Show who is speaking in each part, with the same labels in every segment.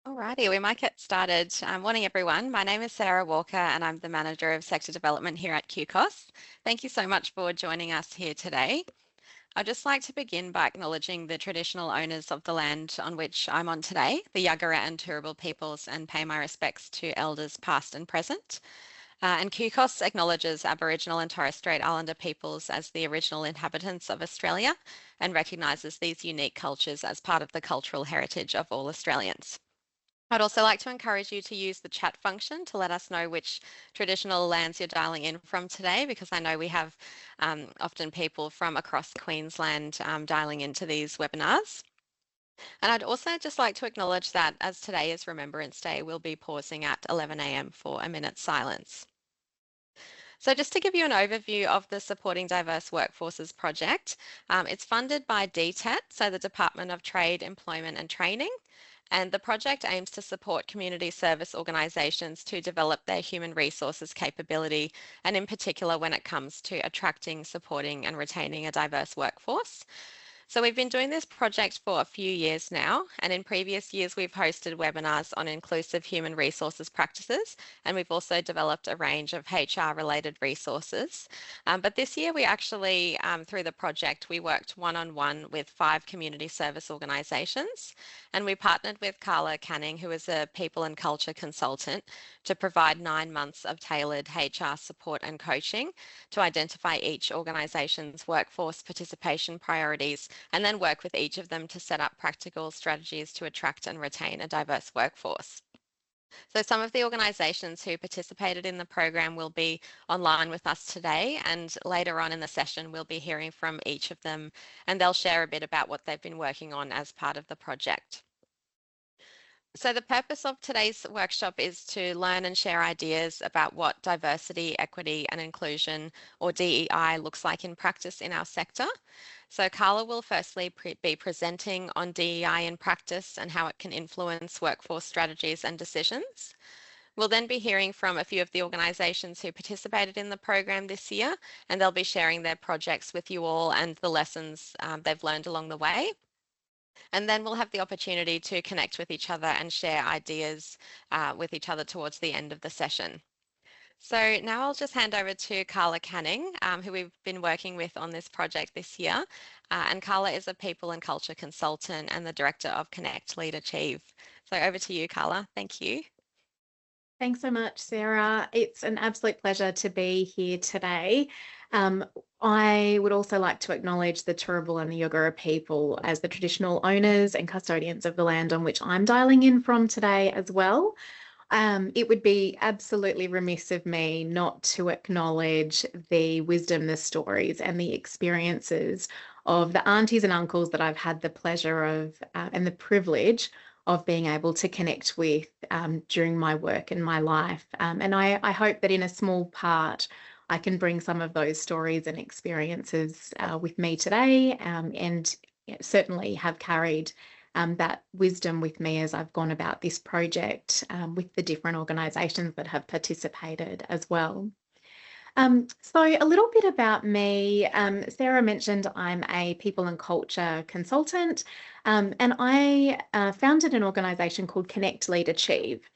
Speaker 1: Alrighty, we might get started. Morning, everyone. My name is Sarah Walker, and I'm the Manager of Sector Development here at QCOSS. Thank you so much for joining us here today. I'd just like to begin by acknowledging the traditional owners of the land on which I'm on today, the Yagara and Turrbal peoples, and pay my respects to elders past and present. And QCOSS acknowledges Aboriginal and Torres Strait Islander peoples as the original inhabitants of Australia and recognises these unique cultures as part of the cultural heritage of all Australians. I'd also like to encourage you to use the chat function to let us know which traditional lands you're dialing in from today, because I know we have often people from across Queensland dialing into these webinars. And I'd also just like to acknowledge that as today is Remembrance Day, we'll be pausing at 11 a.m. for a minute's silence. So just to give you an overview of the Supporting Diverse Workforces project, it's funded by DTAT, so the Department of Trade, Employment and Training, and the project aims to support community service organisations to develop their human resources capability, and in particular when it comes to attracting, supporting and retaining a diverse workforce. So we've been doing this project for a few years now, and in previous years we've hosted webinars on inclusive human resources practices, and we've also developed a range of HR related resources. But this year we actually, through the project, we worked one-on-one with 5 community service organisations, and we partnered with Carla Canning, who is a people and culture consultant, to provide 9 months of tailored HR support and coaching to identify each organisation's workforce participation priorities, and then work with each of them to set up practical strategies to attract and retain a diverse workforce. So some of the organisations who participated in the program will be online with us today, and later on in the session we'll be hearing from each of them, and they'll share a bit about what they've been working on as part of the project. So the purpose of today's workshop is to learn and share ideas about what diversity, equity and inclusion, or DEI, looks like in practice in our sector. So Carla will firstly be presenting on DEI in practice and how it can influence workforce strategies and decisions. We'll then be hearing from a few of the organisations who participated in the program this year, and they'll be sharing their projects with you all and the lessons they've learned along the way. And then we'll have the opportunity to connect with each other and share ideas with each other towards the end of the session. So now I'll just hand over to Carla Canning, who we've been working with on this project this year. And Carla is a people and culture consultant and the director of Connect, Lead, Achieve. So over to you, Carla. Thank you.
Speaker 2: Thanks so much, Sarah. It's an absolute pleasure to be here today. I would also like to acknowledge the Turrbal and the Yagara people as the traditional owners and custodians of the land on which I'm dialing in from today as well. It would be absolutely remiss of me not to acknowledge the wisdom, the stories and the experiences of the aunties and uncles that I've had the pleasure of and the privilege of being able to connect with during my work and my life. And I hope that in a small part, I can bring some of those stories and experiences with me today, and certainly have carried that wisdom with me as I've gone about this project with the different organisations that have participated as well. So a little bit about me. Sarah mentioned I'm a people and culture consultant, and I founded an organisation called Connect, Lead, Achieve.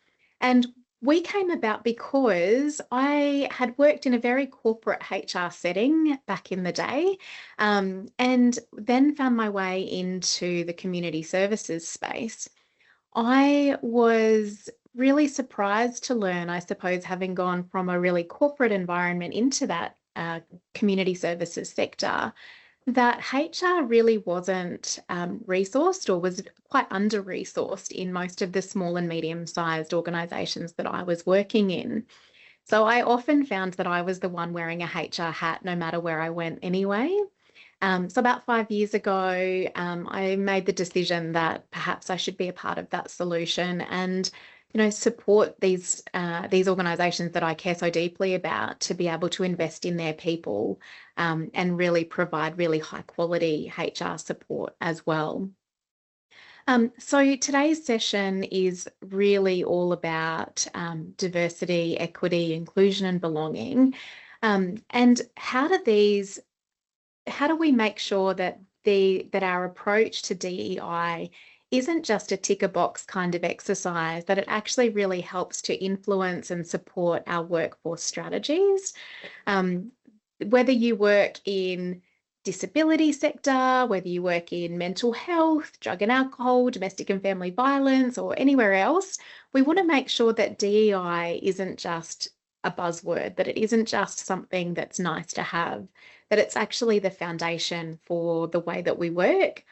Speaker 2: And we came about because I had worked in a very corporate HR setting back in the day, and then found my way into the community services space. I was really surprised to learn, I suppose, having gone from a really corporate environment into that community services sector, that HR really wasn't resourced, or was quite under-resourced in most of the small and medium-sized organisations that I was working in. So I often found that I was the one wearing a HR hat no matter where I went anyway. So about 5 years ago, I made the decision that perhaps I should be a part of that solution and, support these organisations that I care so deeply about to be able to invest in their people and really provide really high quality HR support as well. So today's session is really all about diversity, equity, inclusion and belonging. And how do we make sure that our approach to DEI isn't just a tick a box kind of exercise, that it actually really helps to influence and support our workforce strategies. Um, whether you work in disability sector, whether you work in mental health, drug and alcohol, domestic and family violence, or anywhere else, we want to make sure that DEI isn't just a buzzword, that it isn't just something that's nice to have, that it's actually the foundation for the way that we work.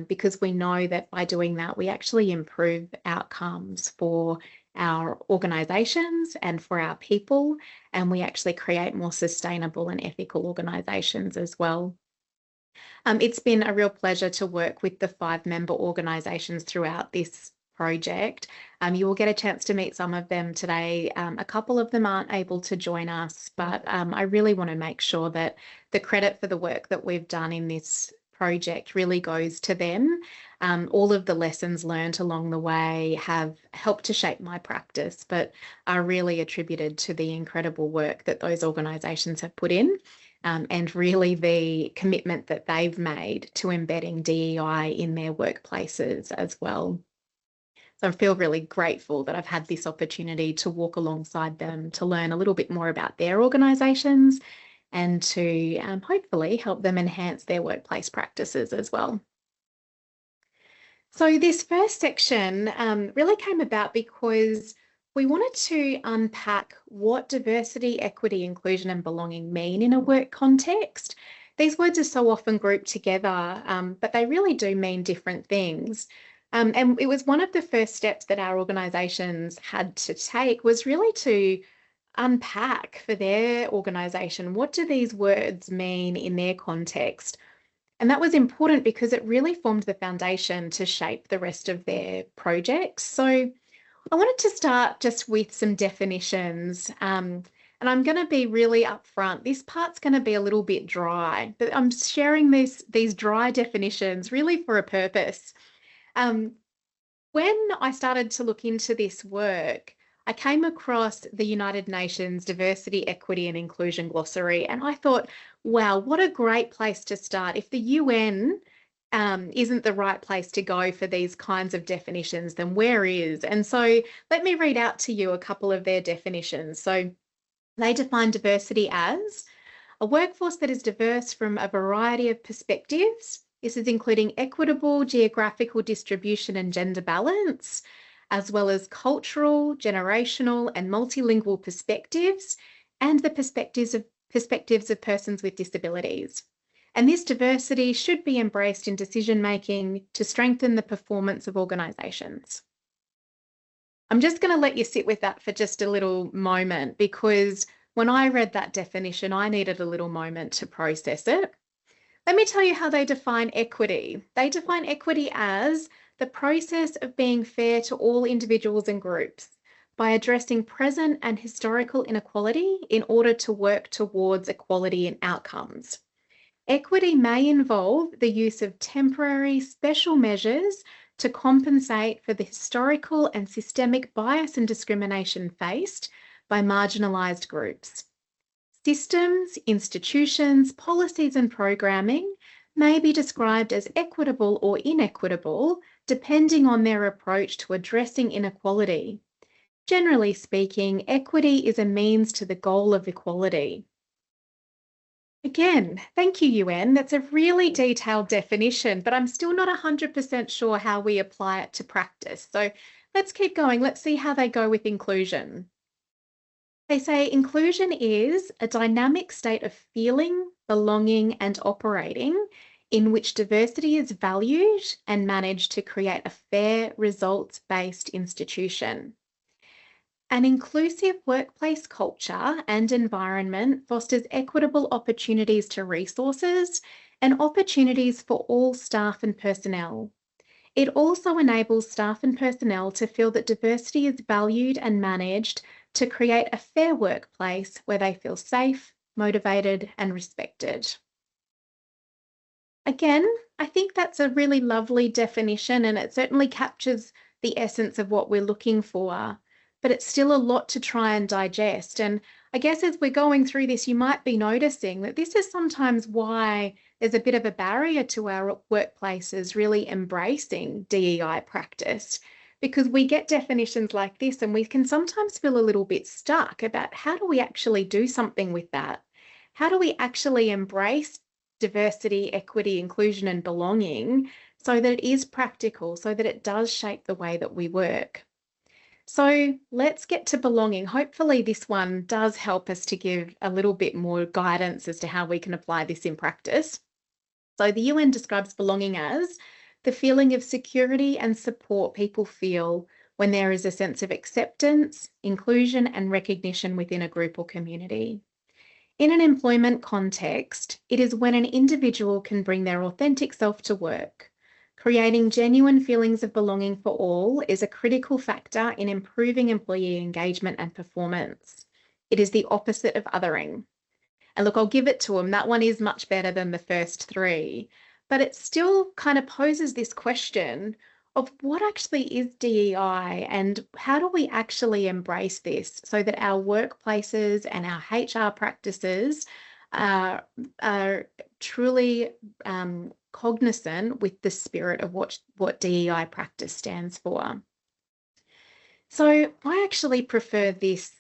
Speaker 2: Because we know that by doing that, we actually improve outcomes for our organisations and for our people, and we actually create more sustainable and ethical organisations as well. It's been a real pleasure to work with the 5 member organisations throughout this project. You will get a chance to meet some of them today. A couple of them aren't able to join us, but I really want to make sure that the credit for the work that we've done in this project really goes to them. All of the lessons learned along the way have helped to shape my practice, but are really attributed to the incredible work that those organisations have put in. And really the commitment that they've made to embedding DEI in their workplaces as well. So I feel really grateful that I've had this opportunity to walk alongside them, to learn a little bit more about their organisations, and to hopefully help them enhance their workplace practices as well. So this first section really came about because we wanted to unpack what diversity, equity, inclusion and belonging mean in a work context. These words are so often grouped together, but they really do mean different things. And it was one of the first steps that our organisations had to take, was really to unpack for their organisation, what do these words mean in their context? And that was important because it really formed the foundation to shape the rest of their projects. So I wanted to start just with some definitions. And I'm going to be really upfront. This part's going to be a little bit dry, but I'm sharing these dry definitions really for a purpose. When I started to look into this work, I came across the United Nations Diversity, Equity and Inclusion Glossary, and I thought, wow, what a great place to start. If the UN isn't the right place to go for these kinds of definitions, then where is? And so let me read out to you a couple of their definitions. So they define diversity as a workforce that is diverse from a variety of perspectives. This is including equitable geographical distribution and gender balance, as well as cultural, generational, and multilingual perspectives, and the perspectives of persons with disabilities. And this diversity should be embraced in decision-making to strengthen the performance of organisations. I'm just going to let you sit with that for just a little moment, because when I read that definition, I needed a little moment to process it. Let me tell you how they define equity. They define equity as the process of being fair to all individuals and groups by addressing present and historical inequality in order to work towards equality in outcomes. Equity may involve the use of temporary special measures to compensate for the historical and systemic bias and discrimination faced by marginalised groups. Systems, institutions, policies and programming may be described as equitable or inequitable depending on their approach to addressing inequality. Generally speaking, equity is a means to the goal of equality. Again, thank you, UN. That's a really detailed definition, but I'm still not 100% sure how we apply it to practice. So let's keep going. Let's see how they go with inclusion. They say inclusion is a dynamic state of feeling, belonging, and operating in which diversity is valued and managed to create a fair, results-based institution. An inclusive workplace culture and environment fosters equitable opportunities to resources and opportunities for all staff and personnel. It also enables staff and personnel to feel that diversity is valued and managed to create a fair workplace where they feel safe, motivated, and respected. Again, I think that's a really lovely definition, and it certainly captures the essence of what we're looking for. but it's still a lot to try and digest. And I guess as we're going through this, you might be noticing that this is sometimes why there's a bit of a barrier to our workplaces really embracing DEI practice, because we get definitions like this and we can sometimes feel a little bit stuck about how do we actually do something with that? How do we actually embrace diversity, equity, inclusion, and belonging so that it is practical, so that it does shape the way that we work? So let's get to belonging. Hopefully this one does help us to give a little bit more guidance as to how we can apply this in practice. So the UN describes belonging as the feeling of security and support people feel when there is a sense of acceptance, inclusion, and recognition within a group or community. In an employment context, it is when an individual can bring their authentic self to work. Creating genuine feelings of belonging for all is a critical factor in improving employee engagement and performance. It is the opposite of othering. And look, I'll give it to them. That one is much better than the first three, but it still kind of poses this question of what actually is DEI and how do we actually embrace this so that our workplaces and our HR practices are truly cognizant with the spirit of what DEI practice stands for. So I actually prefer this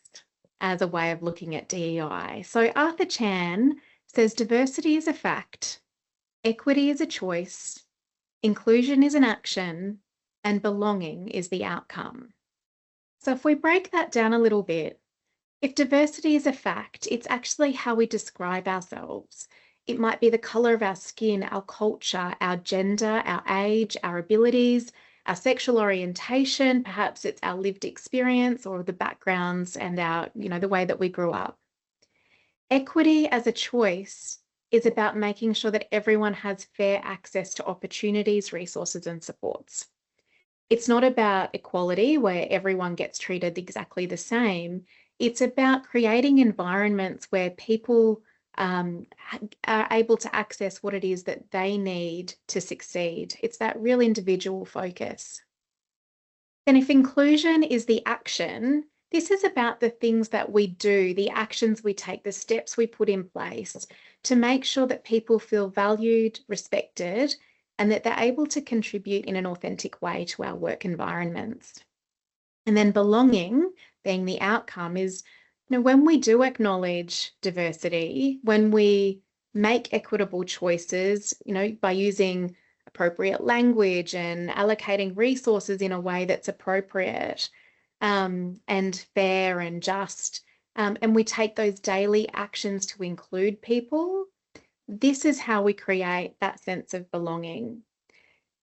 Speaker 2: as a way of looking at DEI. So Arthur Chan says diversity is a fact, equity is a choice, inclusion is an action, and belonging is the outcome. So if we break that down a little bit, if diversity is a fact, it's actually how we describe ourselves. It might be the color of our skin, our culture, our gender, our age, our abilities, our sexual orientation, perhaps it's our lived experience or the backgrounds and our, the way that we grew up. Equity as a choice is about making sure that everyone has fair access to opportunities, resources, and supports. It's not about equality where everyone gets treated exactly the same. It's about creating environments where people are able to access what it is that they need to succeed. It's that real individual focus. Then if inclusion is the action, this is about the things that we do, the actions we take, the steps we put in place to make sure that people feel valued, respected, and that they're able to contribute in an authentic way to our work environments. And then belonging, being the outcome, is when we do acknowledge diversity, when we make equitable choices, by using appropriate language and allocating resources in a way that's appropriate and fair and just, and we take those daily actions to include people, this is how we create that sense of belonging.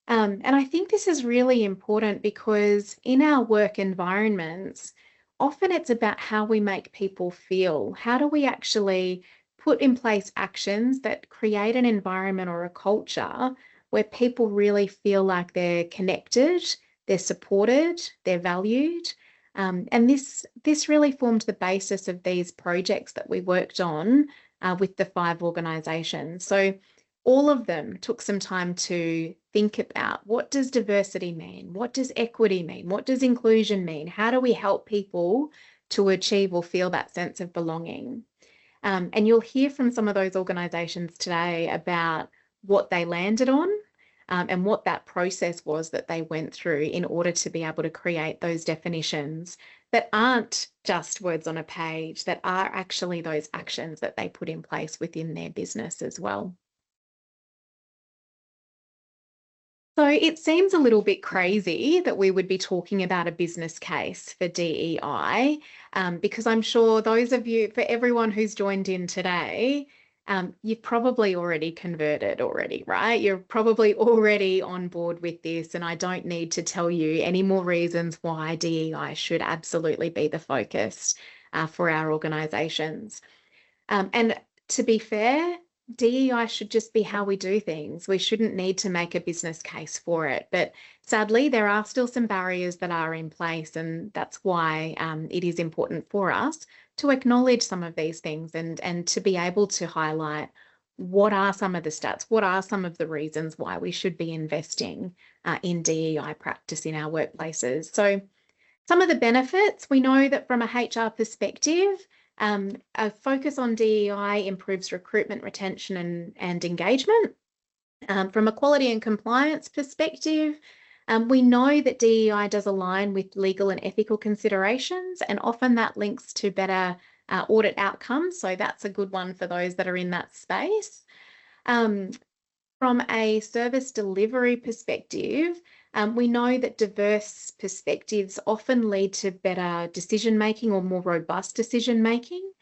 Speaker 2: And I think this is really important because in our work environments, often it's about how we make people feel. How do we actually put in place actions that create an environment or a culture where people really feel like they're connected, they're supported, they're valued? And this really formed the basis of these projects that we worked on with the 5 organisations. So all of them took some time to think about, what does diversity mean? What does equity mean? What does inclusion mean? How do we help people to achieve or feel that sense of belonging? And you'll hear from some of those organisations today about what they landed on and what that process was that they went through in order to be able to create those definitions that aren't just words on a page, that are actually those actions that they put in place within their business as well. So it seems a little bit crazy that we would be talking about a business case for DEI, because I'm sure for everyone who's joined in today, you've probably already converted already, right? You're probably already on board with this, and I don't need to tell you any more reasons why DEI should absolutely be the focus for our organisations. And to be fair, DEI should just be how we do things. We shouldn't need to make a business case for it. But sadly, there are still some barriers that are in place, and that's why it is important for us to acknowledge some of these things and to be able to highlight what are some of the stats, what are some of the reasons why we should be investing in DEI practice in our workplaces. So Some of the benefits, we know that from a HR perspective, a focus on DEI improves recruitment, retention and engagement. From a quality and compliance perspective, we know that DEI does align with legal and ethical considerations, and often that links to better audit outcomes. So that's a good one for those that are in that space. From a service delivery perspective, we know that diverse perspectives often lead to better decision-making or more robust decision-making,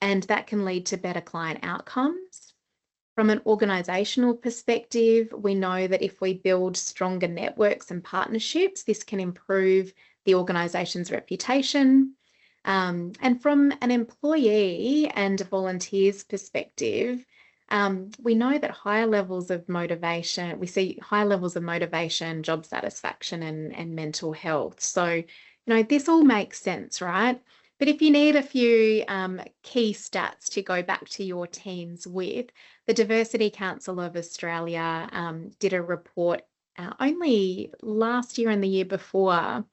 Speaker 2: and that can lead to better client outcomes. From an organisational perspective, we know that if we build stronger networks and partnerships, this can improve the organisation's reputation. And from an employee and volunteers perspective, we know that higher levels of motivation, we see high levels of motivation, job satisfaction, and mental health. So, this all makes sense, right? But if you need a few key stats to go back to your teams with, the Diversity Council of Australia did a report only last year and the year before,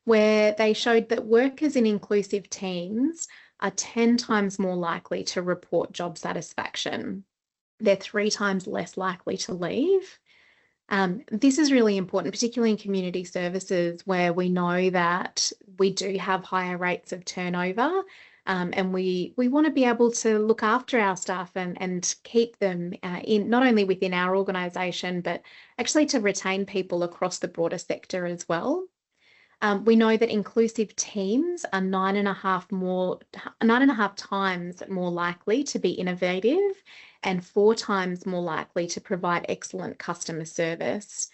Speaker 2: where they showed that workers in inclusive teams are 10 times more likely to report job satisfaction. They're 3 times less likely to leave. This is really important, particularly in community services, where we know that we do have higher rates of turnover, and we want to be able to look after our staff and keep them in not only within our organisation, but actually to retain people across the broader sector as well. We know that inclusive teams are 9.5 times more likely to be innovative and 4 times more likely to provide excellent customer service.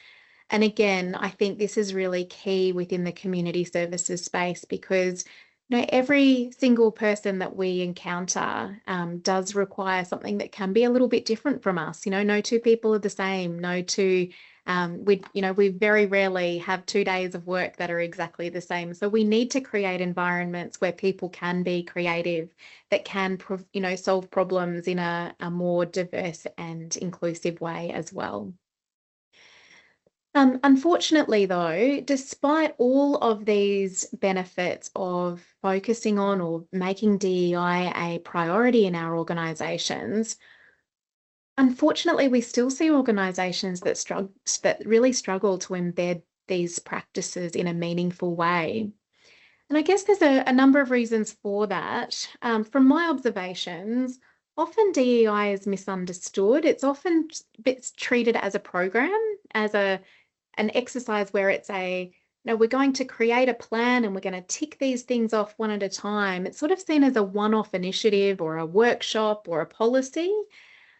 Speaker 2: And again, I think this is really key within the community services space because every single person that we encounter does require something that can be a little bit different from us. No two people are the same. We very rarely have 2 days of work that are exactly the same. So we need to create environments where people can be creative, that can, solve problems in a more diverse and inclusive way as well. Unfortunately, though, despite all of these benefits of focusing on or making DEI a priority in our organisations, unfortunately, we still see organisations that really struggle to embed these practices in a meaningful way. And I guess there's a number of reasons for that. From my observations, often DEI is misunderstood. It's often treated as a program, as an exercise where it's we're going to create a plan and we're going to tick these things off one at a time. It's sort of seen as a one-off initiative or a workshop or a policy.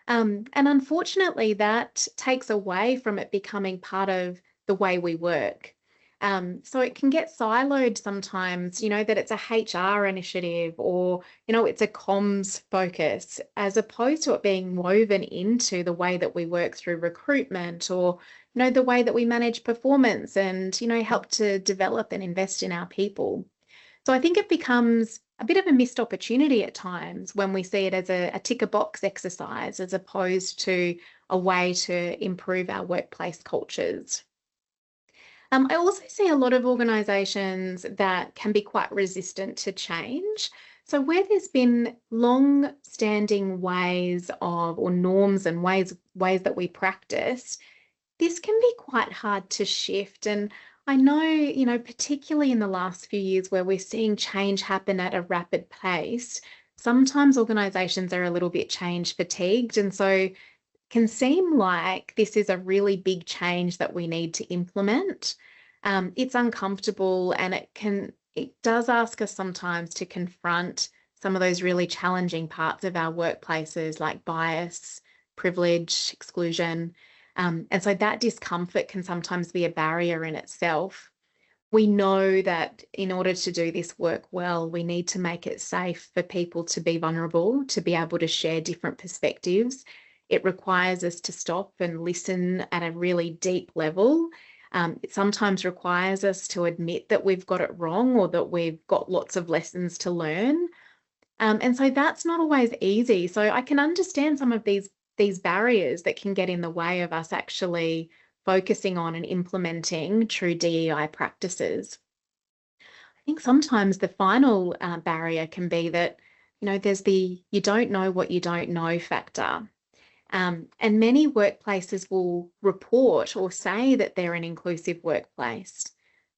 Speaker 2: And unfortunately, that takes away from it becoming part of the way we work. So it can get siloed sometimes, that it's a HR initiative or, it's a comms focus, as opposed to it being woven into the way that we work through recruitment or, the way that we manage performance and, help to develop and invest in our people. So I think it becomes a bit of a missed opportunity at times when we see it as a tick a box exercise as opposed to a way to improve our workplace cultures. I also see a lot of organisations that can be quite resistant to change. So where there's been long-standing ways of, or norms and ways that we practice, this can be quite hard to shift. And I know, particularly in the last few years where we're seeing change happen at a rapid pace, sometimes organisations are a little bit change fatigued. And so can seem like this is a really big change that we need to implement. It's uncomfortable and it does ask us sometimes to confront some of those really challenging parts of our workplaces like bias, privilege, exclusion. And so that discomfort can sometimes be a barrier in itself. We know that in order to do this work well, we need to make it safe for people to be vulnerable, to be able to share different perspectives. It requires us to stop and listen at a really deep level. It sometimes requires us to admit that we've got it wrong or that we've got lots of lessons to learn. And so that's not always easy. So I can understand some of these barriers that can get in the way of us actually focusing on and implementing true DEI practices. I think sometimes the final barrier can be that, there's the you don't know what you don't know factor. And many workplaces will report or say that they're an inclusive workplace,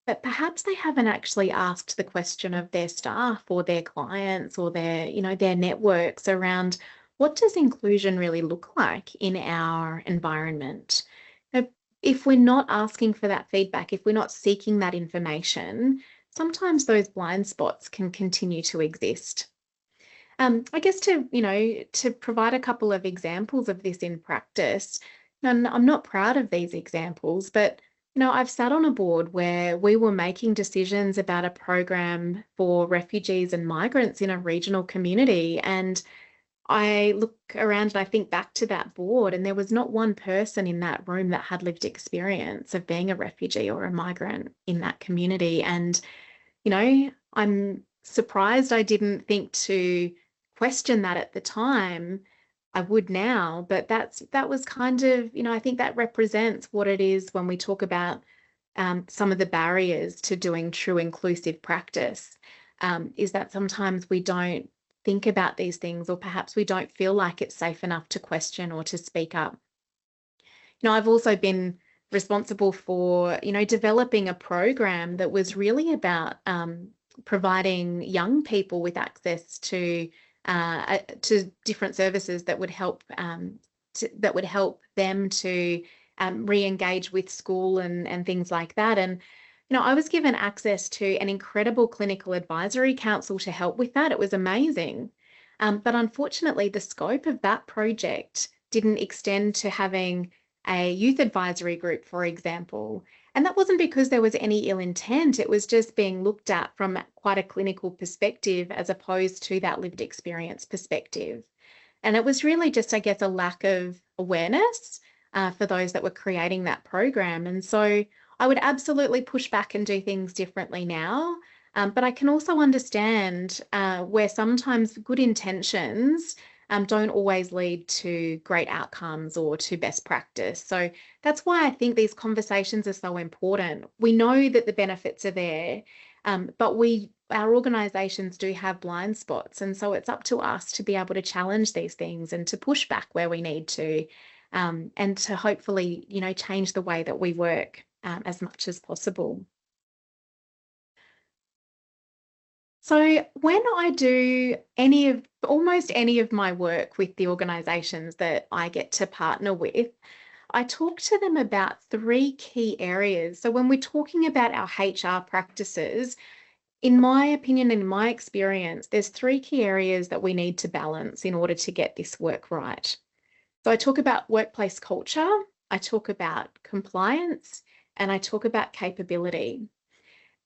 Speaker 2: but perhaps they haven't actually asked the question of their staff or their clients or their networks around what does inclusion really look like in our environment. Now, if we're not asking for that feedback, if we're not seeking that information, sometimes those blind spots can continue to exist. I guess to provide a couple of examples of this in practice, and I'm not proud of these examples, but I've sat on a board where we were making decisions about a program for refugees and migrants in a regional community. And I look around and I think back to that board, and there was not one person in that room that had lived experience of being a refugee or a migrant in that community. And I'm surprised I didn't think to question that at the time. I would now, but that was kind of, I think that represents what it is when we talk about some of the barriers to doing true inclusive practice, is that sometimes we don't think about these things, or perhaps we don't feel like it's safe enough to question or to speak up. I've also been responsible for, developing a program that was really about providing young people with access to different services that would help them to re-engage with school and things like that. And I was given access to an incredible clinical advisory council to help with that. It was amazing. But unfortunately, the scope of that project didn't extend to having a youth advisory group, for example. And that wasn't because there was any ill intent. It was just being looked at from quite a clinical perspective as opposed to that lived experience perspective. And it was really just, I guess, a lack of awareness for those that were creating that program. And so I would absolutely push back and do things differently now. But I can also understand where sometimes good intentions don't always lead to great outcomes or to best practice. So that's why I think these conversations are so important. We know that the benefits are there, but our organisations do have blind spots. And so it's up to us to be able to challenge these things and to push back where we need to, and to hopefully, change the way that we work as much as possible. So when I do almost any of my work with the organisations that I get to partner with, I talk to them about 3 key areas. So when we're talking about our HR practices, in my opinion and in my experience, there's 3 key areas that we need to balance in order to get this work right. So I talk about workplace culture, I talk about compliance, and I talk about capability.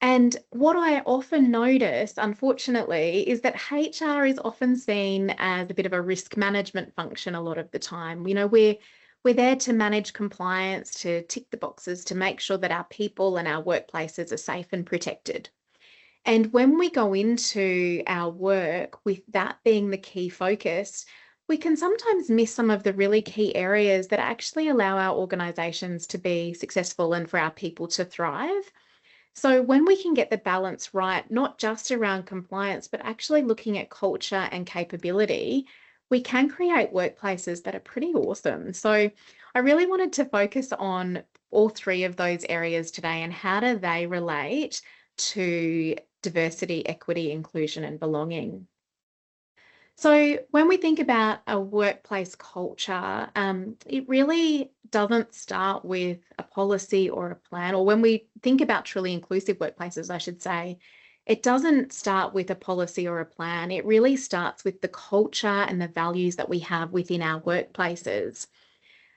Speaker 2: And what I often notice, unfortunately, is that HR is often seen as a bit of a risk management function a lot of the time. We're there to manage compliance, to tick the boxes, to make sure that our people and our workplaces are safe and protected. And when we go into our work with that being the key focus, we can sometimes miss some of the really key areas that actually allow our organisations to be successful and for our people to thrive. So when we can get the balance right, not just around compliance, but actually looking at culture and capability, we can create workplaces that are pretty awesome. So I really wanted to focus on all 3 of those areas today and how do they relate to diversity, equity, inclusion, and belonging. So when we think about a workplace culture, it really doesn't start with a policy or a plan, or when we think about truly inclusive workplaces, I should say, it doesn't start with a policy or a plan. It really starts with the culture and the values that we have within our workplaces.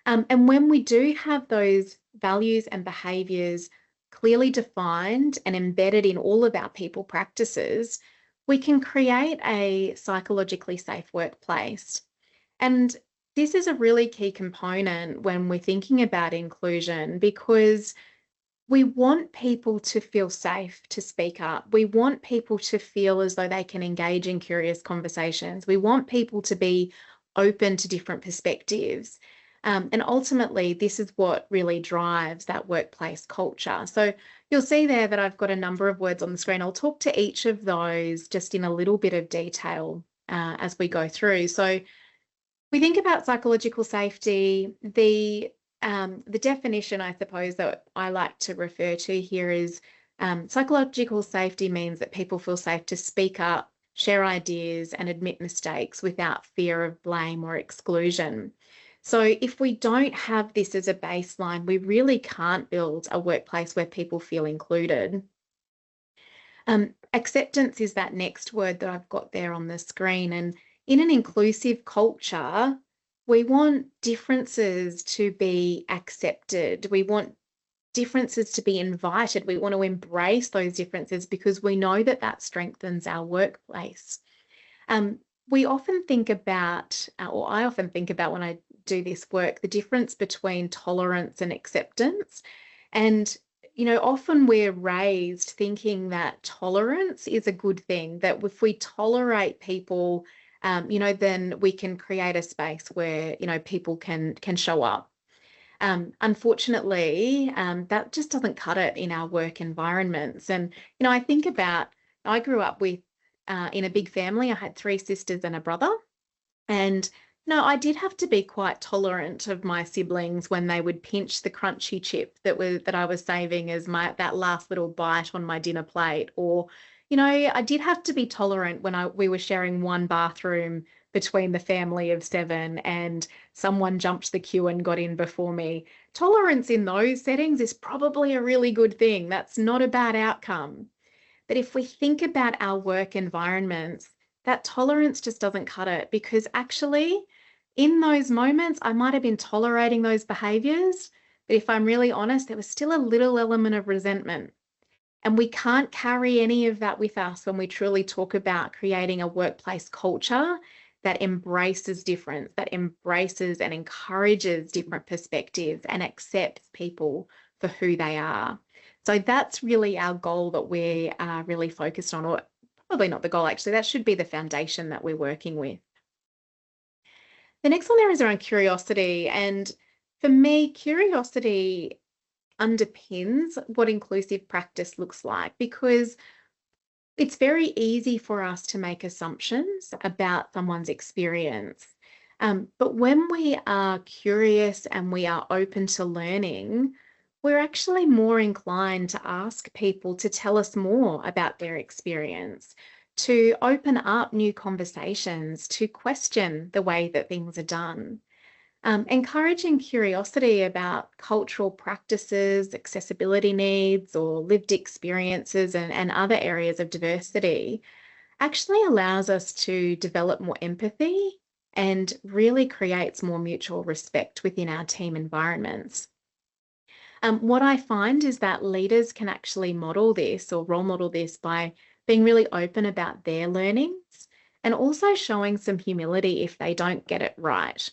Speaker 2: And when we do have those values and behaviours clearly defined and embedded in all of our people practices, we can create a psychologically safe workplace. And this is a really key component when we're thinking about inclusion, because we want people to feel safe to speak up. We want people to feel as though they can engage in curious conversations. We want people to be open to different perspectives. And ultimately, this is what really drives that workplace culture. So you'll see there that I've got a number of words on the screen. I'll talk to each of those just in a little bit of detail as we go through. So we think about psychological safety. The definition, I suppose, that I like to refer to here is psychological safety means that people feel safe to speak up, share ideas, and admit mistakes without fear of blame or exclusion. So if we don't have this as a baseline, we really can't build a workplace where people feel included. Acceptance is that next word that I've got there on the screen. And in an inclusive culture, we want differences to be accepted. We want differences to be invited. We want to embrace those differences because we know that that strengthens our workplace. We often think about, or I often think about when I do this work, the difference between tolerance and acceptance. And often we're raised thinking that tolerance is a good thing, that if we tolerate people, then we can create a space where, people can show up. Unfortunately, that just doesn't cut it in our work environments. And, I think about, I grew up with, in a big family. I had 3 sisters and a brother. And no, I did have to be quite tolerant of my siblings when they would pinch the crunchy chip that I was saving as that last little bite on my dinner plate. Or, I did have to be tolerant when we were sharing one bathroom between the family of 7 and someone jumped the queue and got in before me. Tolerance in those settings is probably a really good thing. That's not a bad outcome. But if we think about our work environments, that tolerance just doesn't cut it, because actually in those moments, I might have been tolerating those behaviors, but if I'm really honest, there was still a little element of resentment. And we can't carry any of that with us when we truly talk about creating a workplace culture that embraces difference, that embraces and encourages different perspectives and accepts people for who they are. So that's really our goal that we are really focused on, or probably not the goal, actually. That should be the foundation that we're working with. The next one there is around curiosity. And for me, curiosity underpins what inclusive practice looks like, because it's very easy for us to make assumptions about someone's experience. But when we are curious and we are open to learning, we're actually more inclined to ask people to tell us more about their experience, to open up new conversations, to question the way that things are done. Encouraging curiosity about cultural practices, accessibility needs, or lived experiences and other areas of diversity actually allows us to develop more empathy and really creates more mutual respect within our team environments. What I find is that leaders can actually model this or role model this by being really open about their learnings and also showing some humility if they don't get it right.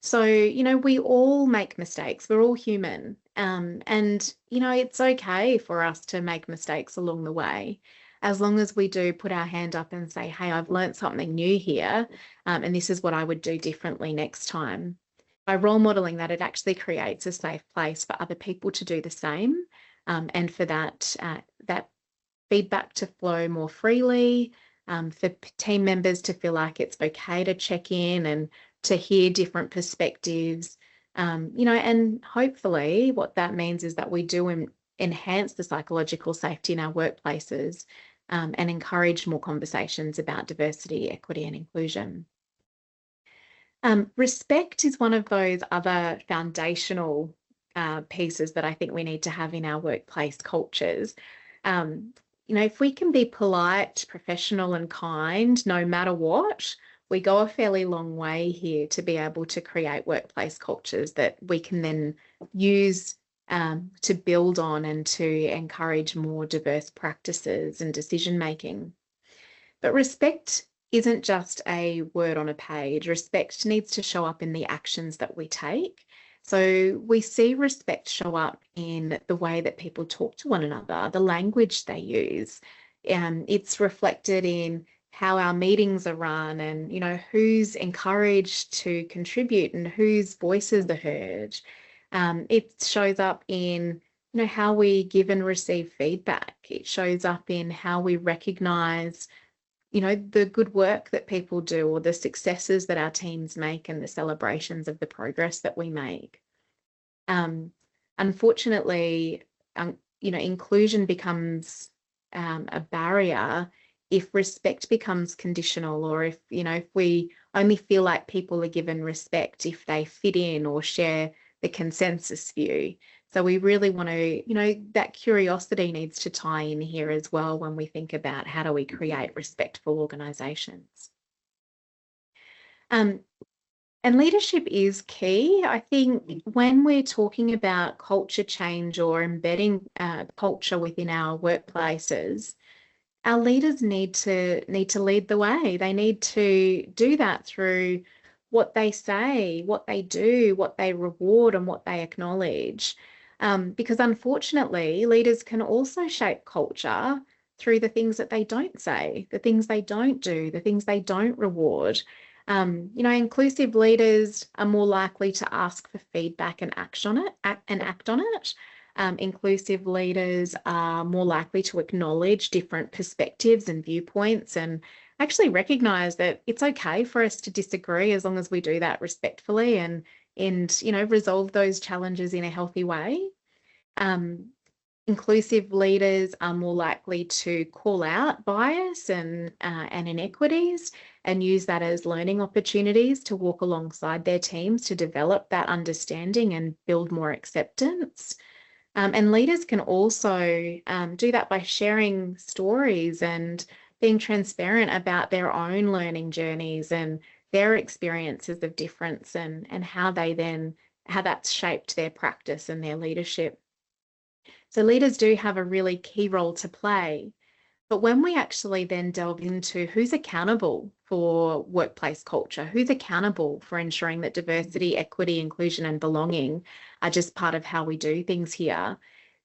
Speaker 2: So, we all make mistakes. We're all human. And, it's okay for us to make mistakes along the way, as long as we do put our hand up and say, hey, I've learned something new here, and this is what I would do differently next time. By role modeling that, it actually creates a safe place for other people to do the same, and for that feedback to flow more freely, for team members to feel like it's okay to check in and to hear different perspectives, and hopefully what that means is that we do enhance the psychological safety in our workplaces, and encourage more conversations about diversity, equity, and inclusion. Respect is one of those other foundational pieces that I think we need to have in our workplace cultures. If we can be polite, professional, and kind, no matter what, we go a fairly long way here to be able to create workplace cultures that we can then use to build on and to encourage more diverse practices and decision making. But respect isn't just a word on a page. Respect needs to show up in the actions that we take. So we see respect show up in the way that people talk to one another, the language they use. It's reflected in how our meetings are run and, who's encouraged to contribute and whose voices are heard. It shows up in, how we give and receive feedback. It shows up in how we recognize, the good work that people do, or the successes that our teams make, and the celebrations of the progress that we make. Unfortunately, inclusion becomes a barrier if respect becomes conditional, or if we only feel like people are given respect if they fit in or share the consensus view. So we really want to, that curiosity needs to tie in here as well when we think about how do we create respectful organisations. And leadership is key. I think when we're talking about culture change or embedding culture within our workplaces, our leaders need to lead the way. They need to do that through what they say, what they do, what they reward, and what they acknowledge. Because unfortunately, leaders can also shape culture through the things that they don't say, the things they don't do, the things they don't reward. Inclusive leaders are more likely to ask for feedback and act on it. Inclusive leaders are more likely to acknowledge different perspectives and viewpoints, and actually recognise that it's okay for us to disagree as long as we do that respectfully and resolve those challenges in a healthy way. Inclusive leaders are more likely to call out bias and inequities and use that as learning opportunities to walk alongside their teams to develop that understanding and build more acceptance. And leaders can also do that by sharing stories and being transparent about their own learning journeys and their experiences of difference, and how that's shaped their practice and their leadership. So leaders do have a really key role to play. But when we actually then delve into who's accountable for workplace culture, who's accountable for ensuring that diversity, equity, inclusion, and belonging are just part of how we do things here,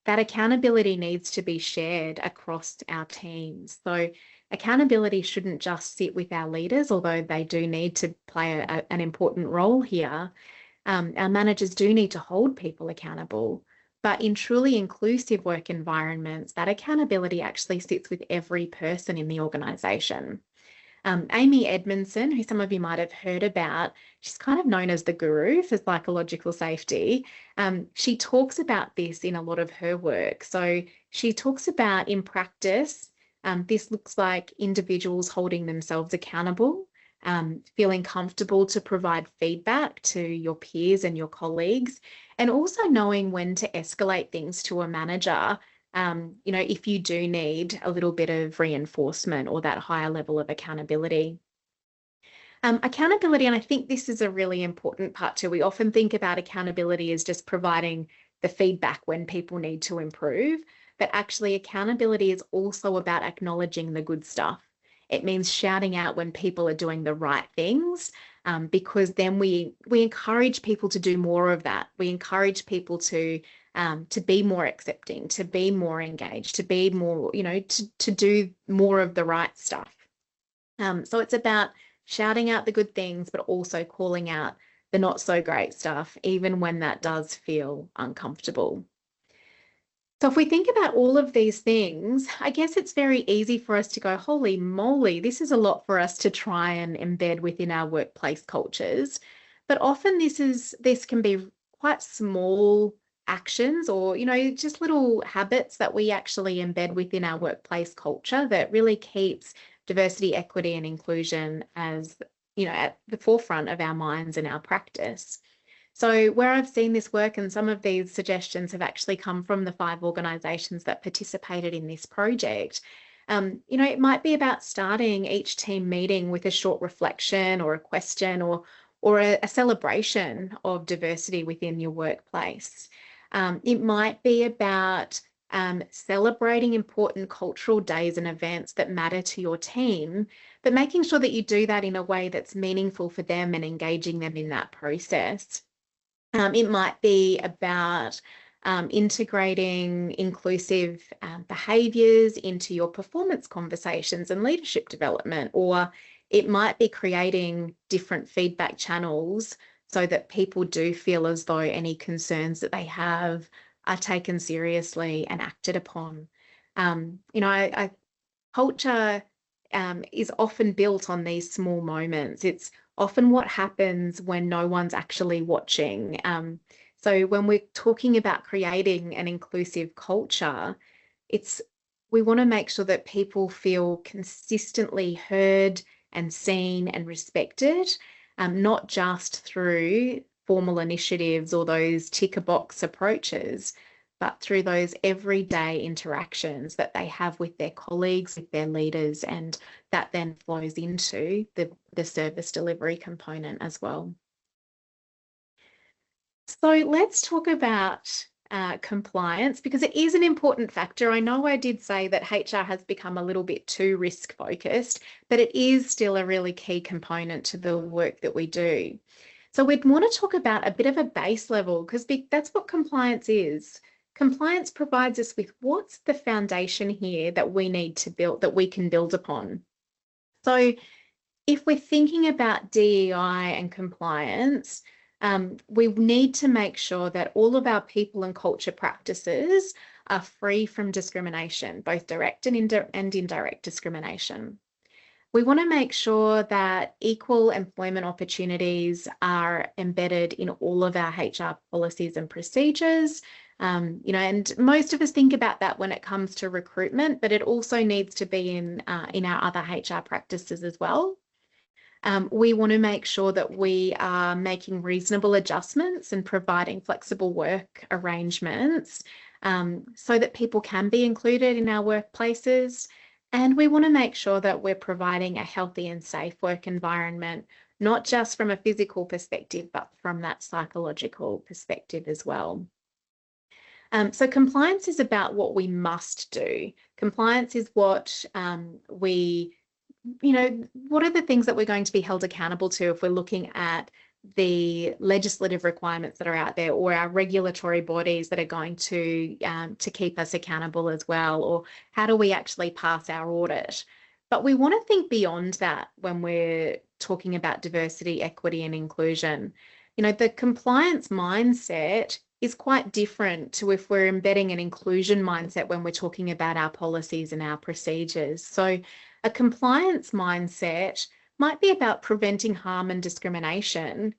Speaker 2: that accountability needs to be shared across our teams. So accountability shouldn't just sit with our leaders, although they do need to play an important role here. Our managers do need to hold people accountable. But in truly inclusive work environments, that accountability actually sits with every person in the organisation. Amy Edmondson, who some of you might have heard about, she's kind of known as the guru for psychological safety. She talks about this in a lot of her work. So she talks about, in practice, this looks like individuals holding themselves accountable, feeling comfortable to provide feedback to your peers and your colleagues, and also knowing when to escalate things to a manager, if you do need a little bit of reinforcement or that higher level of accountability. Accountability, and I think this is a really important part too. We often think about accountability as just providing the feedback when people need to improve, but actually accountability is also about acknowledging the good stuff. It means shouting out when people are doing the right things, because then we encourage people to do more of that. We encourage people to be more accepting, to be more engaged, to be more, to do more of the right stuff. So it's about shouting out the good things, but also calling out the not so great stuff, even when that does feel uncomfortable. So if we think about all of these things, I guess it's very easy for us to go, holy moly, this is a lot for us to try and embed within our workplace cultures. But often this can be quite small actions, or, just little habits that we actually embed within our workplace culture that really keeps diversity, equity, and inclusion as, at the forefront of our minds and our practice. So where I've seen this work, and some of these suggestions have actually come from the 5 organisations that participated in this project, it might be about starting each team meeting with a short reflection or a question or a celebration of diversity within your workplace. It might be about celebrating important cultural days and events that matter to your team, but making sure that you do that in a way that's meaningful for them and engaging them in that process. It might be about integrating inclusive behaviours into your performance conversations and leadership development, or it might be creating different feedback channels so that people do feel as though any concerns that they have are taken seriously and acted upon. Culture is often built on these small moments. It's often what happens when no one's actually watching. So when we're talking about creating an inclusive culture, we want to make sure that people feel consistently heard and seen and respected, not just through formal initiatives or those ticker box approaches, but through those everyday interactions that they have with their colleagues, with their leaders, and that then flows into the service delivery component as well. So let's talk about compliance, because it is an important factor. I know I did say that HR has become a little bit too risk focused, but it is still a really key component to the work that we do. So we'd want to talk about a bit of a base level, because that's what compliance is. Compliance provides us with what's the foundation here that we need to build, that we can build upon. So if we're thinking about DEI and compliance, we need to make sure that all of our people and culture practices are free from discrimination, both direct and indirect discrimination. We want to make sure that equal employment opportunities are embedded in all of our HR policies and procedures. And most of us think about that when it comes to recruitment, but it also needs to be in our other HR practices as well. We want to make sure that we are making reasonable adjustments and providing flexible work arrangements so that people can be included in our workplaces. And we want to make sure that we're providing a healthy and safe work environment, not just from a physical perspective, but from that psychological perspective as well. So compliance is about what we must do. Compliance is what what are the things that we're going to be held accountable to if we're looking at the legislative requirements that are out there, or our regulatory bodies that are going to keep us accountable as well, or how do we actually pass our audit? But we want to think beyond that when we're talking about diversity, equity, and inclusion. The compliance mindset is quite different to if we're embedding an inclusion mindset when we're talking about our policies and our procedures. So a compliance mindset might be about preventing harm and discrimination,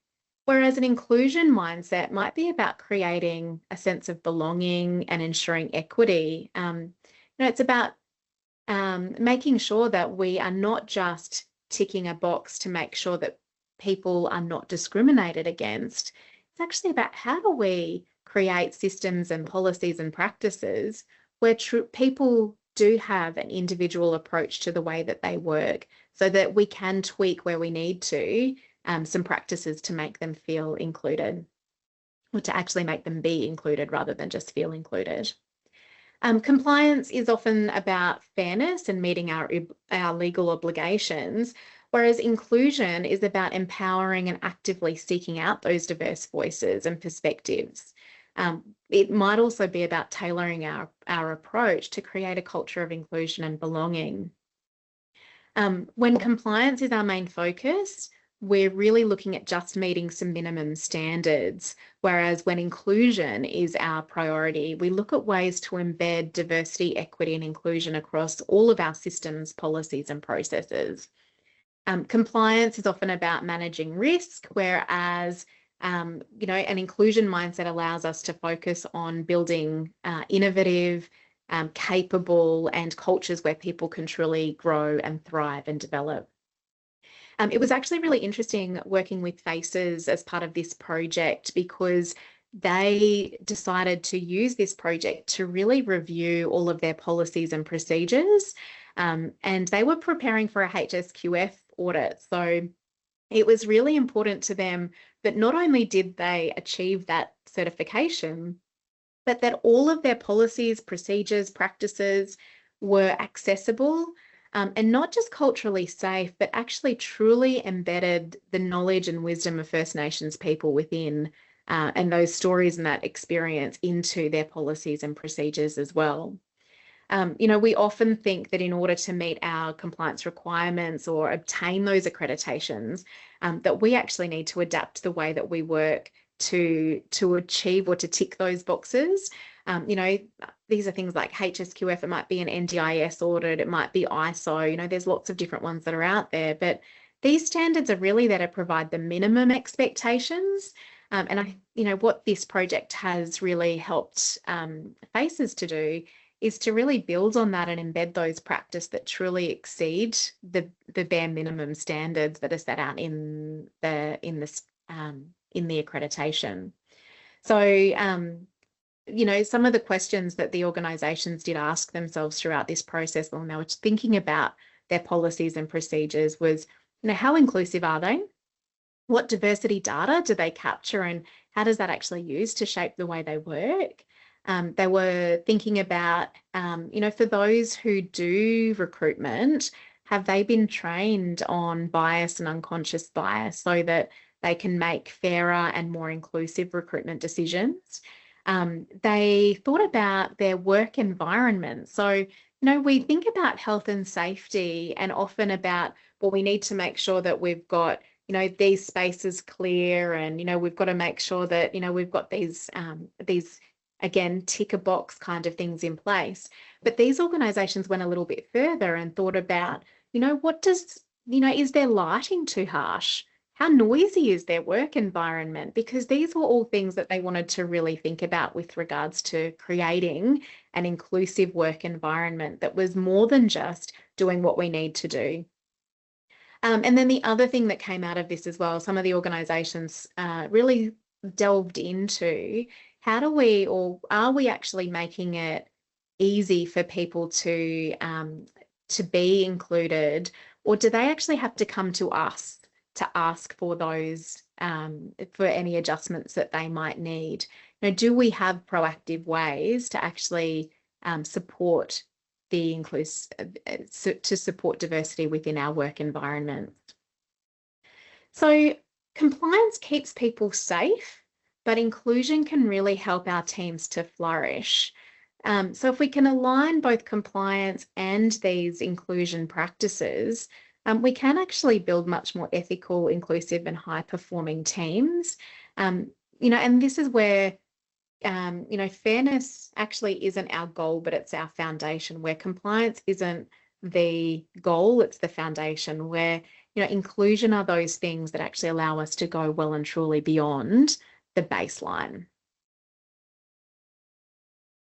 Speaker 2: whereas an inclusion mindset might be about creating a sense of belonging and ensuring equity. It's about making sure that we are not just ticking a box to make sure that people are not discriminated against. It's actually about how do we create systems and policies and practices where people do have an individual approach to the way that they work, so that we can tweak where we need to some practices to make them feel included, or to actually make them be included rather than just feel included. Compliance is often about fairness and meeting our legal obligations, whereas inclusion is about empowering and actively seeking out those diverse voices and perspectives. It might also be about tailoring our approach to create a culture of inclusion and belonging. When compliance is our main focus, we're really looking at just meeting some minimum standards, whereas when inclusion is our priority, we look at ways to embed diversity, equity, and inclusion across all of our systems, policies, and processes. Compliance is often about managing risk, whereas an inclusion mindset allows us to focus on building innovative, capable, and cultures where people can truly grow and thrive and develop. It was actually really interesting working with FACES as part of this project, because they decided to use this project to really review all of their policies and procedures, and they were preparing for a HSQF audit. So it was really important to them that not only did they achieve that certification, but that all of their policies, procedures, practices were accessible, and not just culturally safe, but actually truly embedded the knowledge and wisdom of First Nations people within, and those stories and that experience into their policies and procedures as well. We often think that in order to meet our compliance requirements or obtain those accreditations, that we actually need to adapt the way that we work to achieve or to tick those boxes. You know, these are things like HSQF, it might be an NDIS audit, it might be ISO, you know, there's lots of different ones that are out there, but these standards are really there to provide the minimum expectations. You know, what this project has really helped FACES to do is to really build on that and embed those practice that truly exceed the bare minimum standards that are set out in the accreditation. So, you know, some of the questions that the organisations did ask themselves throughout this process when they were thinking about their policies and procedures was, you know, how inclusive are they? What diversity data do they capture, and how does that actually use to shape the way they work? They were thinking about, you know, for those who do recruitment, have they been trained on bias and unconscious bias so that they can make fairer and more inclusive recruitment decisions? They thought about their work environment. So, you know, we think about health and safety and often about, well, we need to make sure that we've got, you know, these spaces clear, and, you know, we've got to make sure that, you know, we've got these again, tick a box kind of things in place. But these organisations went a little bit further and thought about, you know, is their lighting too harsh? How noisy is their work environment? Because these were all things that they wanted to really think about with regards to creating an inclusive work environment that was more than just doing what we need to do. And then the other thing that came out of this as well, some of the organisations really delved into how do we, or are we actually making it easy for people to be included, or do they actually have to come to us to ask for those, for any adjustments that they might need? You know, do we have proactive ways to actually support the to support diversity within our work environments? So compliance keeps people safe, but inclusion can really help our teams to flourish. So if we can align both compliance and these inclusion practices, we can actually build much more ethical, inclusive, and high-performing teams. You know, and this is where, you know, fairness actually isn't our goal, but it's our foundation, where compliance isn't the goal, it's the foundation, where, you know, inclusion are those things that actually allow us to go well and truly beyond the baseline.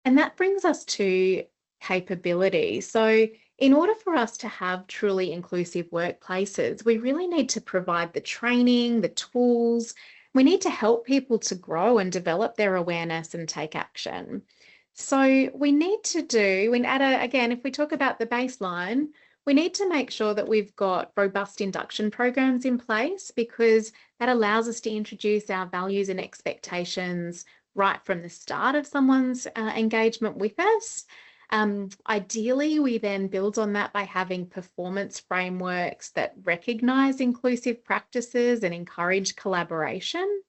Speaker 2: And that brings us to capability. So in order for us to have truly inclusive workplaces, we really need to provide the training, the tools. We need to help people to grow and develop their awareness and take action. So we need to again, if we talk about the baseline, we need to make sure that we've got robust induction programs in place, because that allows us to introduce our values and expectations right from the start of someone's engagement with us. Ideally, we then build on that by having performance frameworks that recognise inclusive practices and encourage collaboration.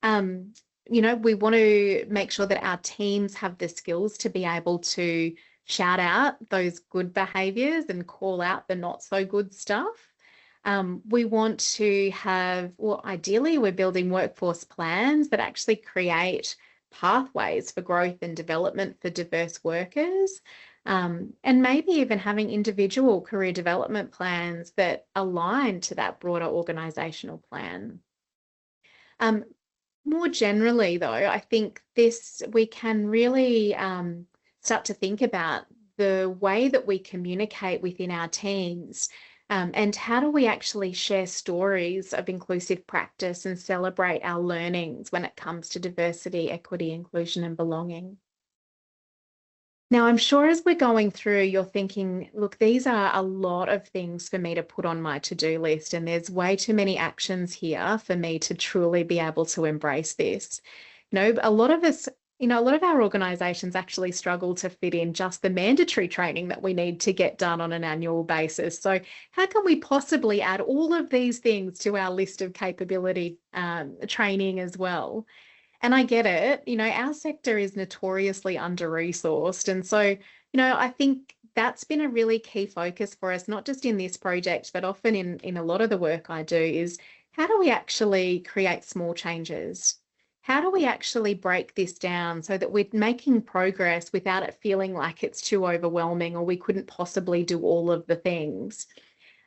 Speaker 2: You know, we want to make sure that our teams have the skills to be able to shout out those good behaviours and call out the not so good stuff. We want to have, well, ideally, we're building workforce plans that actually create pathways for growth and development for diverse workers, and maybe even having individual career development plans that align to that broader organisational plan. More generally, though, I think we can really start to think about the way that we communicate within our teams, and how do we actually share stories of inclusive practice and celebrate our learnings when it comes to diversity, equity, inclusion, and belonging. Now, I'm sure as we're going through, you're thinking, look, these are a lot of things for me to put on my to-do list, and there's way too many actions here for me to truly be able to embrace this. You know, a lot of us, you know, a lot of our organisations actually struggle to fit in just the mandatory training that we need to get done on an annual basis. So how can we possibly add all of these things to our list of capability training as well? And I get it, you know, our sector is notoriously under-resourced. And so, you know, I think that's been a really key focus for us, not just in this project, but often in a lot of the work I do, is how do we actually create small changes? how do we actually break this down so that we're making progress without it feeling like it's too overwhelming or we couldn't possibly do all of the things?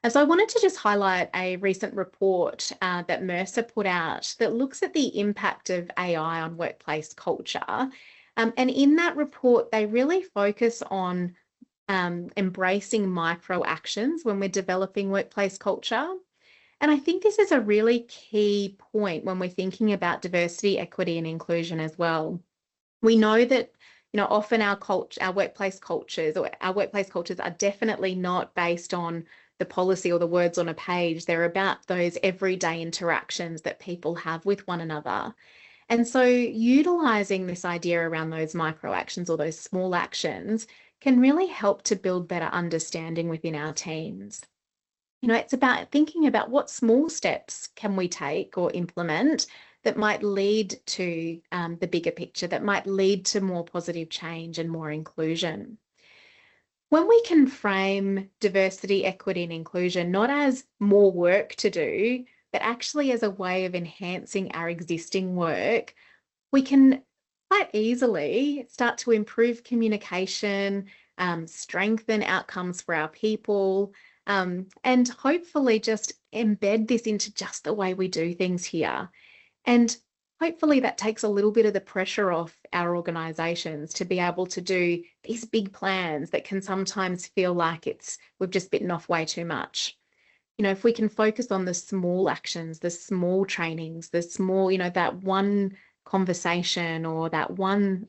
Speaker 2: And so I wanted to just highlight a recent report that Mercer put out that looks at the impact of AI on workplace culture. And in that report, they really focus on embracing micro actions when we're developing workplace culture. And I think this is a really key point when we're thinking about diversity, equity, and inclusion as well. We know that, often our workplace cultures are definitely not based on the policy or the words on a page. They're about those everyday interactions that people have with one another. And so utilizing this idea around those micro actions or those small actions can really help to build better understanding within our teams. It's about thinking about what small steps can we take or implement that might lead to the bigger picture, that might lead to more positive change and more inclusion. When we can frame diversity, equity, and inclusion not as more work to do, but actually as a way of enhancing our existing work, we can quite easily start to improve communication, strengthen outcomes for our people, and hopefully just embed this into just the way we do things here. And hopefully that takes a little bit of the pressure off our organisations to be able to do these big plans that can sometimes feel like we've just bitten off way too much. If we can focus on the small actions, the small trainings, the small, that one conversation or that one,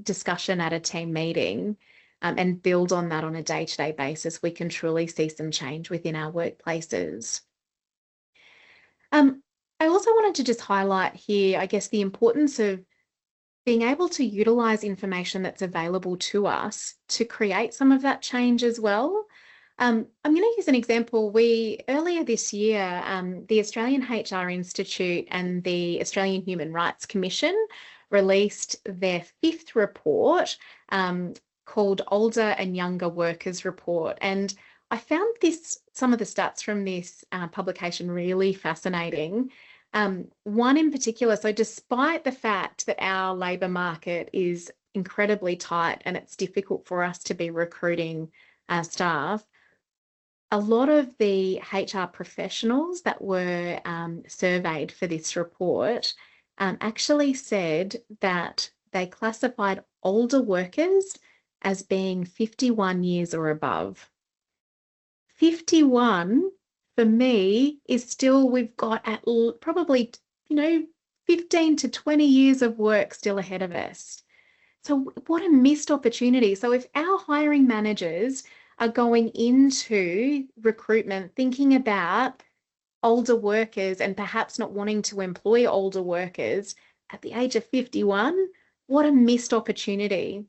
Speaker 2: discussion at a team meeting, and build on that on a day-to-day basis, we can truly see some change within our workplaces. I also wanted to just highlight here, I guess, the importance of being able to utilize information that's available to us to create some of that change as well. I'm going to use an example. Earlier this year, the Australian HR Institute and the Australian Human Rights Commission released their 5th report called Older and Younger Workers Report. And I found some of the stats from this publication really fascinating. One in particular, so despite the fact that our labour market is incredibly tight and it's difficult for us to be recruiting staff, a lot of the HR professionals that were surveyed for this report actually said that they classified older workers as being 51 years or above. 51 for me is still, we've got at probably, 15 to 20 years of work still ahead of us. So what a missed opportunity. So if our hiring managers are going into recruitment thinking about older workers and perhaps not wanting to employ older workers at the age of 51, what a missed opportunity.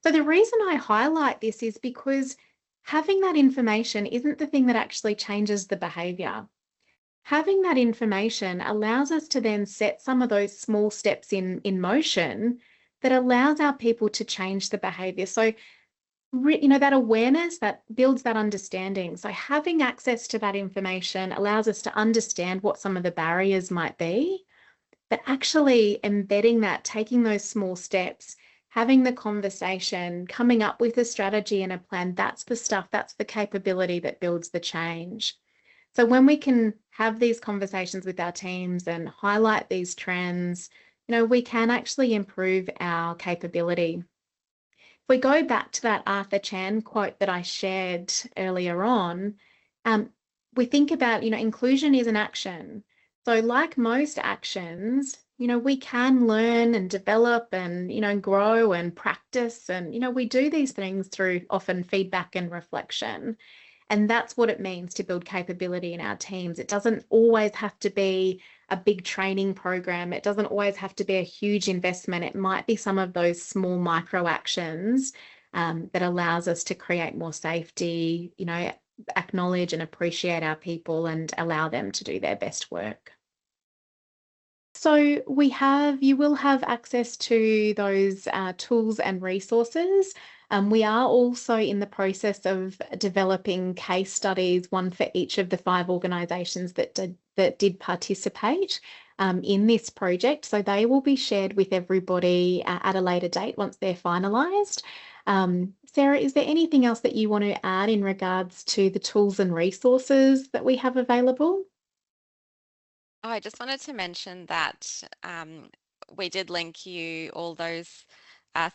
Speaker 2: So the reason I highlight this is because having that information isn't the thing that actually changes the behaviour. Having that information allows us to then set some of those small steps in motion that allows our people to change the behaviour. So, that awareness that builds that understanding. So having access to that information allows us to understand what some of the barriers might be, but actually embedding that, taking those small steps, having the conversation, coming up with a strategy and a plan, that's the stuff, that's the capability that builds the change. So when we can have these conversations with our teams and highlight these trends, we can actually improve our capability. If we go back to that Arthur Chan quote that I shared earlier on, we think about, inclusion is an action. So like most actions, we can learn and develop and, grow and practice. And, we do these things through often feedback and reflection. And that's what it means to build capability in our teams. It doesn't always have to be a big training program. It doesn't always have to be a huge investment. It might be some of those small micro actions that allows us to create more safety, acknowledge and appreciate our people and allow them to do their best work. So you will have access to those tools and resources. We are also in the process of developing case studies, one for each of the 5 organisations that that did participate in this project. So they will be shared with everybody at a later date once they're finalised. Sarah, is there anything else that you want to add in regards to the tools and resources that we have available?
Speaker 1: Oh, I just wanted to mention that we did link you all those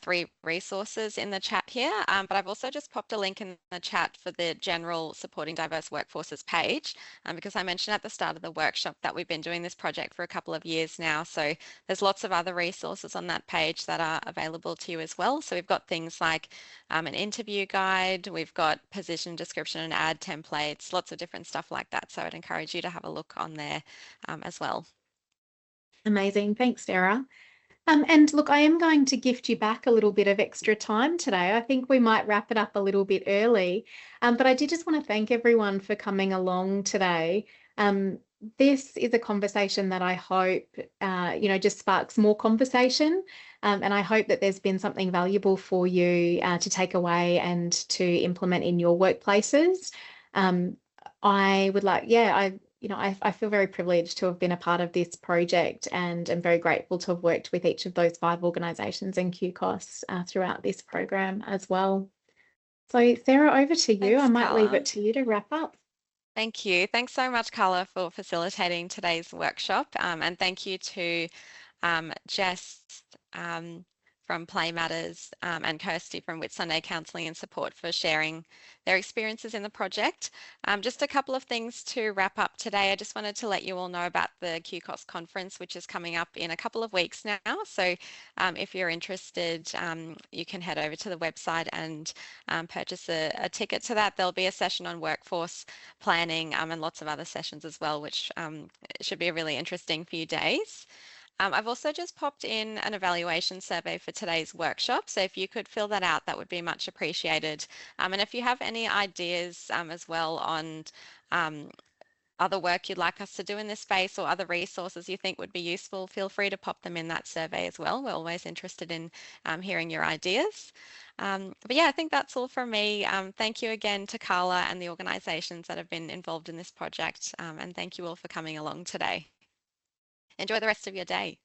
Speaker 1: three resources in the chat here, but I've also just popped a link in the chat for the general Supporting Diverse Workforces page, because I mentioned at the start of the workshop that we've been doing this project for a couple of years now. So there's lots of other resources on that page that are available to you as well. So we've got things like an interview guide, we've got position description and ad templates, lots of different stuff like that. So I'd encourage you to have a look on there as well.
Speaker 2: Amazing. Thanks, Sarah. And look, I am going to gift you back a little bit of extra time today. I think we might wrap it up a little bit early. But I did just want to thank everyone for coming along today. This is a conversation that I hope, just sparks more conversation. And I hope that there's been something valuable for you to take away and to implement in your workplaces. I would like, I feel very privileged to have been a part of this project, and I'm very grateful to have worked with each of those 5 organisations and QCOSS throughout this program as well. So Sarah, over to you.
Speaker 1: Thanks,
Speaker 2: I might leave
Speaker 1: Carla.
Speaker 2: it to you to wrap up.
Speaker 1: Thank you. Thanks so much, Carla, for facilitating today's workshop. And thank you to Jess from Play Matters and Kirsty from Whitsunday Counselling and Support for sharing their experiences in the project. Just a couple of things to wrap up today. I just wanted to let you all know about the QCOSS conference, which is coming up in a couple of weeks now. So if you're interested, you can head over to the website and purchase a ticket to that. There'll be a session on workforce planning and lots of other sessions as well, which should be a really interesting few days. I've also just popped in an evaluation survey for today's workshop. So if you could fill that out, that would be much appreciated. And if you have any ideas as well on other work you'd like us to do in this space or other resources you think would be useful, feel free to pop them in that survey as well. We're always interested in hearing your ideas. But yeah, I think that's all from me. Thank you again to Carla and the organisations that have been involved in this project. And thank you all for coming along today. Enjoy the rest of your day.